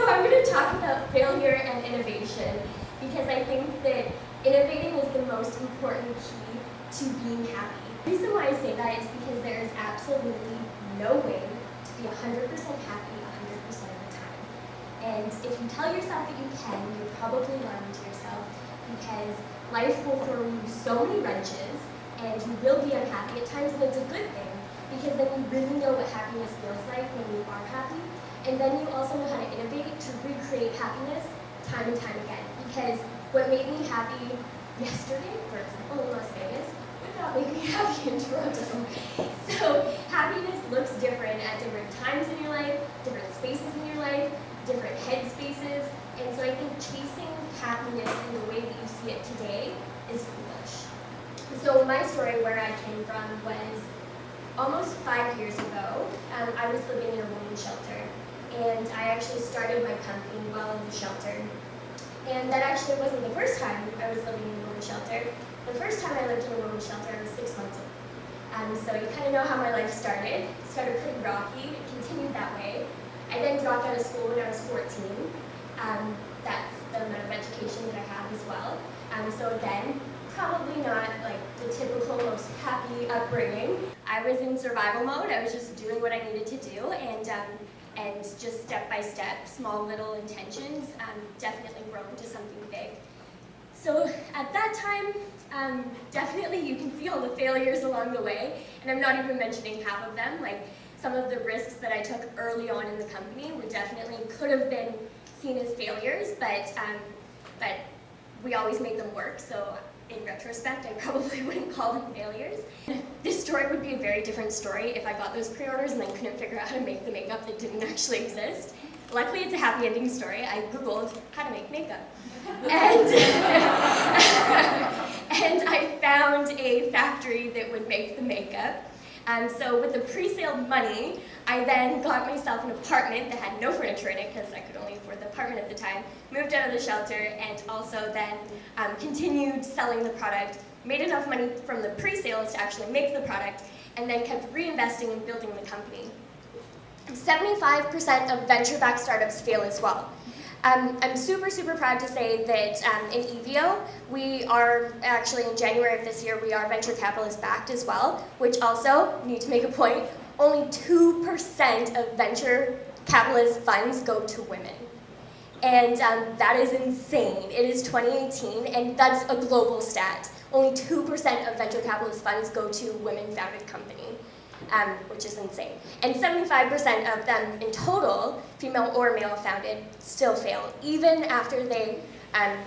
So I'm going to talk about failure and innovation because I think that innovating is the most important key to being happy. The reason why I say that is because there is absolutely no way to be 100% happy 100% of the time. And if you tell yourself that you can, you're probably lying to yourself because life will throw you so many wrenches and you will be unhappy at times, and it's a good thing because then you really know what happiness feels like when you are happy. And then you also know how to innovate to recreate happiness time and time again. Because what made me happy yesterday, for example, in Las Vegas, would not make me happy in Toronto. So happiness looks different at different times in your life, different spaces in your life, different head spaces. And so I think chasing happiness in the way that you see it today is foolish. So my story, where I came from, was almost 5 years ago. I was living in a women's shelter. And I actually started my company while in the shelter. And that actually wasn't the first time I was living in a women's shelter. The first time I lived in a women's shelter, I was 6 months old. So you kind of know how my life started. It started pretty rocky, it continued that way. I then dropped out of school when I was 14. That's the amount of education that I have as well. So again, probably not like the typical most happy upbringing. I was in survival mode. I was just doing what I needed to do, and just step by step, small little intentions, definitely grow into something big. So at that time, definitely you can see all the failures along the way, and I'm not even mentioning half of them. Like some of the risks that I took early on in the company were definitely could have been seen as failures, but we always made them work. So in retrospect, I probably wouldn't call them failures. This story would be a very different story if I got those pre-orders and then couldn't figure out how to make the makeup that didn't actually exist. Luckily, it's a happy ending story. I Googled how to make makeup. And, and I found a factory that would make the makeup. So with the pre-sale money, I then got myself an apartment that had no furniture in it because I could only afford the apartment at the time, moved out of the shelter, and also then continued selling the product, made enough money from the pre-sales to actually make the product, and then kept reinvesting in building the company. 75% of venture-backed startups fail as well. I'm super, super proud to say that in EVO, we are actually in January of this year, we are venture capitalist backed as well, which also, need to make a point, only 2% of venture capitalist funds go to women. And that is insane. It is 2018, and that's a global stat. Only 2% of venture capitalist funds go to women-founded company. Which is insane. And 75% of them in total, female or male founded, still fail, even after they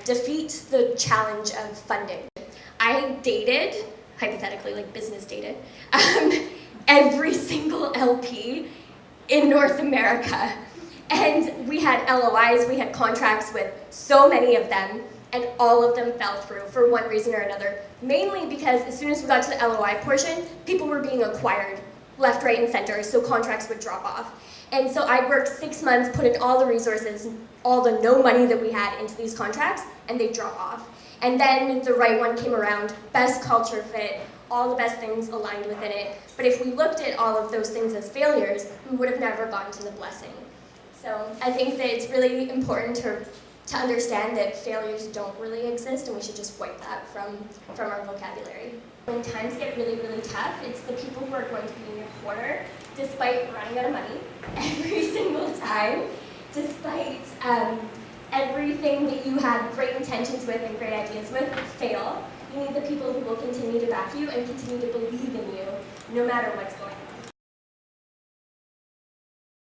defeat the challenge of funding. I dated, hypothetically, like business dated, every single LP in North America. And we had LOIs, we had contracts with so many of them, and all of them fell through for one reason or another. Mainly because as soon as we got to the LOI portion, people were being acquired left, right, and center, so contracts would drop off. And so I worked 6 months, put in all the resources, all the no money that we had into these contracts, and they drop off. And then the right one came around, best culture fit, all the best things aligned within it. But if we looked at all of those things as failures, we would have never gotten to the blessing. So I think that it's really important to understand that failures don't really exist, and we should just wipe that from our vocabulary. When times get really, really tough, it's the people who are going to be in your corner, despite running out of money every single time, despite everything that you had great intentions with and great ideas with fail. You need the people who will continue to back you and continue to believe in you, no matter what's going on.